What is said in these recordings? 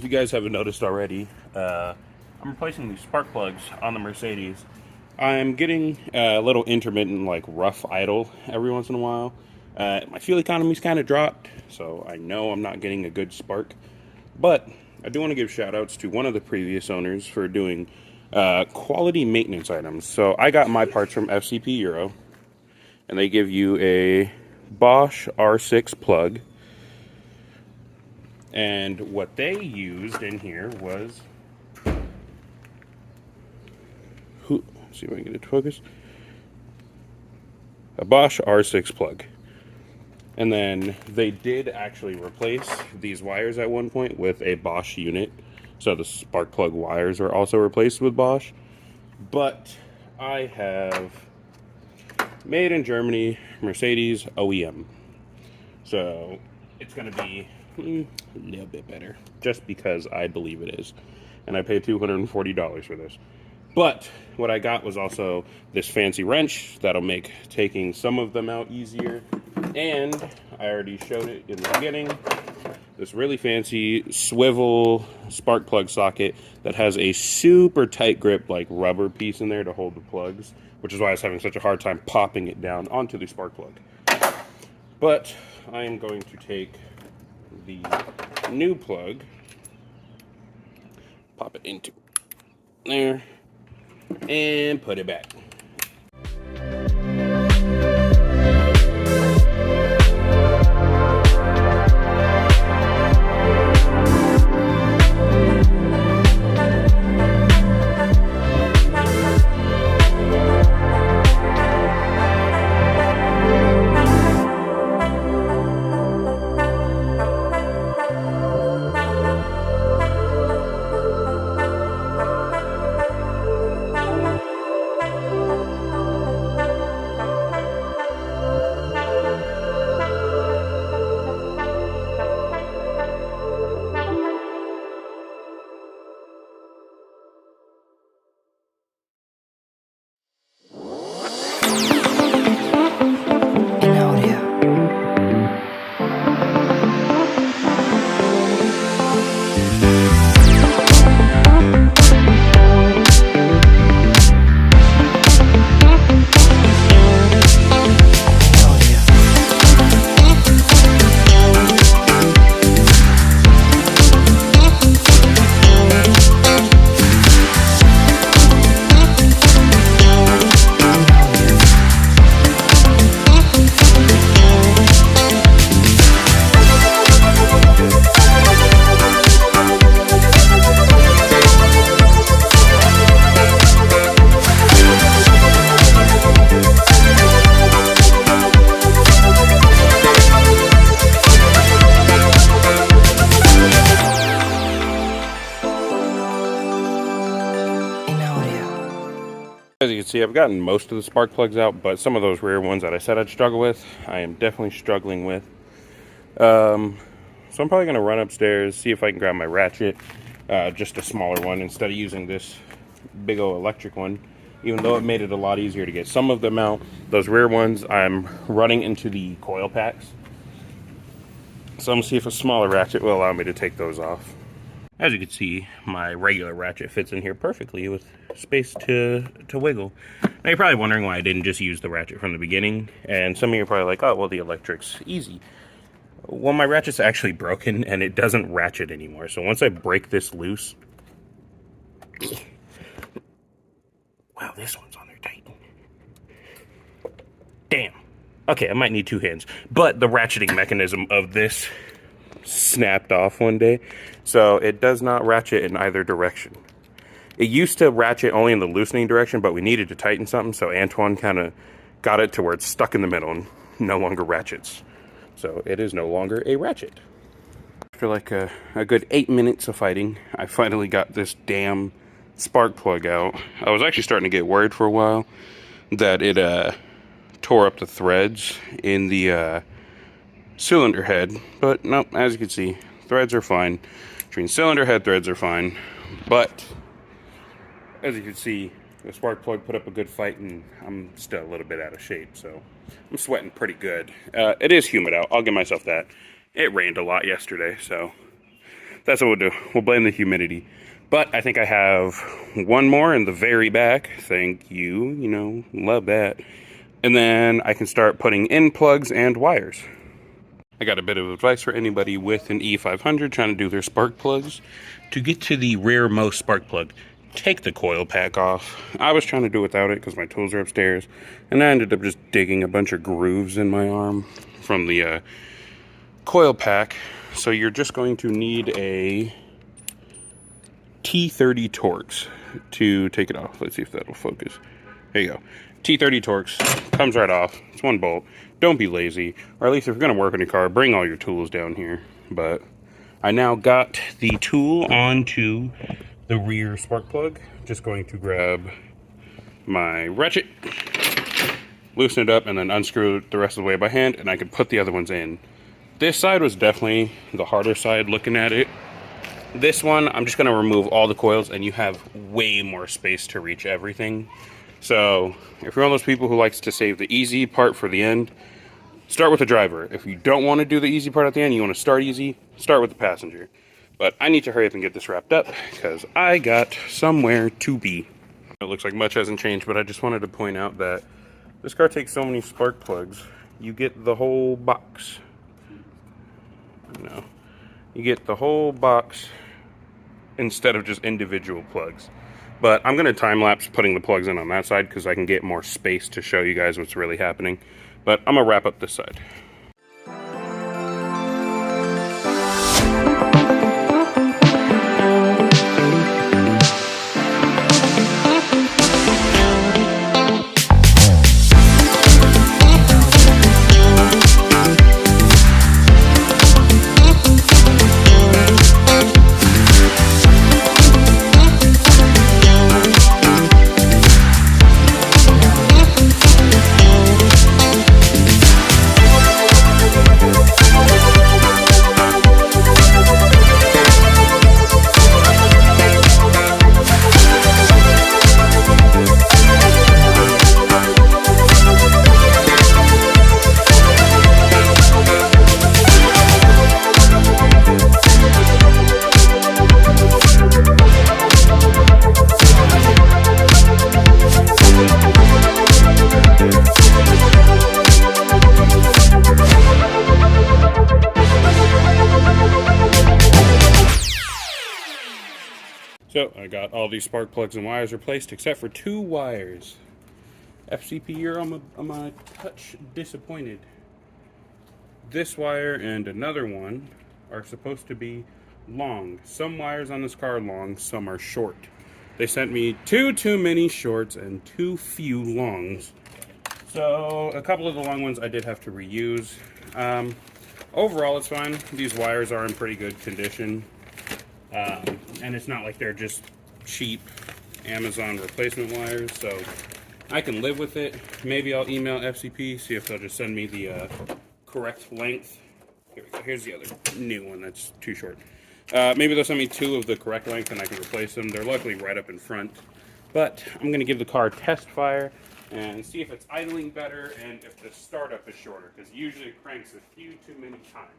you guys haven't noticed already, I'm replacing these spark plugs on the Mercedes. I'm getting a little intermittent, like rough idle every once in a while. My fuel economy's kind of dropped, so I know I'm not getting a good spark. But I do want to give shout outs to one of the previous owners for doing quality maintenance items. So I got my parts from FCP Euro, and they give you a Bosch R6 plug. And what they used in here was, let's see if I can get it to focus, a Bosch R6 plug. And then they did actually replace these wires at one point with a Bosch unit. So the spark plug wires are also replaced with Bosch. But I have made in Germany Mercedes OEM. So it's going to be a little bit better, just because I believe it is. And I paid $240 for this. But what I got was also this fancy wrench that'll make taking some of them out easier. And I already showed it in the beginning, this really fancy swivel spark plug socket that has a super tight grip, like rubber piece in there to hold the plugs, which is why I was having such a hard time popping it down onto the spark plug. But I am going to take the new plug, pop it into there, and put it back. As you can see, I've gotten most of the spark plugs out, but some of those rear ones that I said I'd struggle with, I am definitely struggling with. So I'm probably going to run upstairs, see if I can grab my ratchet, just a smaller one, instead of using this big old electric one, even though it made it a lot easier to get some of them out. Those rear ones, I'm running into the coil packs. So I'm going to see if a smaller ratchet will allow me to take those off. As you can see, my regular ratchet fits in here perfectly with space to wiggle. Now you're probably wondering why I didn't just use the ratchet from the beginning, and some of you are probably like, oh, well, the electric's easy. Well, my ratchet's actually broken, and it doesn't ratchet anymore. So once I break this loose... Wow, this one's on there tight. Damn. Okay, I might need two hands. But the ratcheting mechanism of this snapped off one day, so it does not ratchet in either direction. It used to ratchet only in the loosening direction, but we needed to tighten something, so Antoine kind of got it to where it's stuck in the middle and no longer ratchets. So it is no longer a ratchet. After like a good 8 minutes of fighting, I finally got this damn spark plug out. I was actually starting to get worried for a while that it tore up the threads in the cylinder head, but nope, as you can see, threads are fine. Between cylinder head, threads are fine, but as you can see, the spark plug put up a good fight, and I'm still a little bit out of shape, so I'm sweating pretty good. It is humid out, I'll give myself that. It rained a lot yesterday, so That's what we'll do. We'll blame the humidity. But I think I have one more in the very back. Thank you. You know, love that. And then I can start putting in plugs and wires. I got a bit of advice for anybody with an E500 trying to do their spark plugs. To get to the rearmost spark plug, take the coil pack off. I was trying to do without it because my tools are upstairs. And I ended up just digging a bunch of grooves in my arm from the coil pack. So you're just going to need a T30 Torx to take it off. Let's see if that'll focus. There you go. T30 Torx comes right off. It's one bolt. Don't be lazy, or at least if you're going to work on your car, bring all your tools down here. But I now got the tool onto the rear spark plug. Just going to grab my ratchet, loosen it up, and then unscrew it the rest of the way by hand, and I can put the other ones in. This side was definitely the harder side looking at it. This one, I'm just going to remove all the coils, and you have way more space to reach everything. So if you're one of those people who likes to save the easy part for the end, start with the driver. If you don't want to do the easy part at the end, you want to start easy, start with the passenger. But I need to hurry up and get this wrapped up because I got somewhere to be. It looks like much hasn't changed, but I just wanted to point out that this car takes so many spark plugs. You get the whole box. No. You get the whole box instead of just individual plugs. But I'm going to time-lapse putting the plugs in on that side because I can get more space to show you guys what's really happening. But I'm going to wrap up this side. So I got all these spark plugs and wires replaced except for 2 wires. FCP here, I'm a touch disappointed. This wire and another one are supposed to be long. Some wires on this car are long, some are short. They sent me 2 too many shorts and too few longs. So a couple of the long ones I did have to reuse. Overall it's fine. These wires are in pretty good condition. And it's not like they're just cheap Amazon replacement wires, so I can live with it. Maybe I'll email FCP, see if they'll just send me the correct length. Here we go. Here's the other new one that's too short. Maybe they'll send me 2 of the correct length and I can replace them. They're luckily right up in front. But I'm going to give the car a test fire and see if it's idling better and if the startup is shorter, because usually it cranks a few too many times.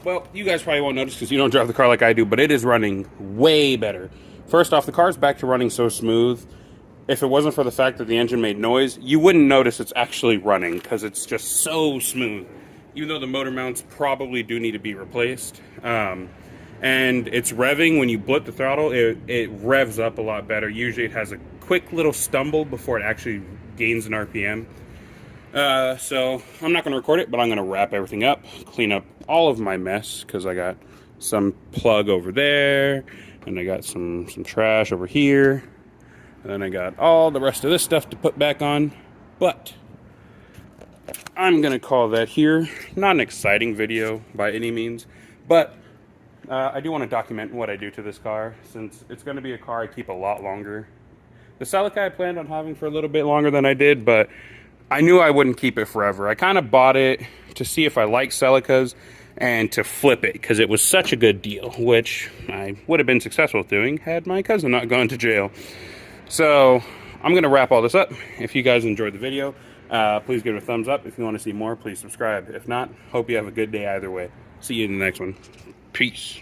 Well, you guys probably won't notice because you don't drive the car like I do, but it is running way better. First off, the car's back to running so smooth. If it wasn't for the fact that the engine made noise, you wouldn't notice it's actually running because it's just so smooth. Even though the motor mounts probably do need to be replaced. And it's revving when you blip the throttle, it revs up a lot better. Usually it has a quick little stumble before it actually gains an RPM. So I'm not going to record it, but I'm going to wrap everything up, clean up all of my mess, because I got some plug over there, and I got some trash over here. And then I got all the rest of this stuff to put back on. But I'm going to call that here. Not an exciting video by any means, but I do want to document what I do to this car, since it's going to be a car I keep a lot longer. The Celica I planned on having for a little bit longer than I did, but I knew I wouldn't keep it forever. I kind of bought it to see if I like Celicas and to flip it, because it was such a good deal, which I would have been successful doing had my cousin not gone to jail. So I'm going to wrap all this up. If you guys enjoyed the video, please give it a thumbs up. If you want to see more, please subscribe. If not, hope you have a good day either way. See you in the next one. Peace.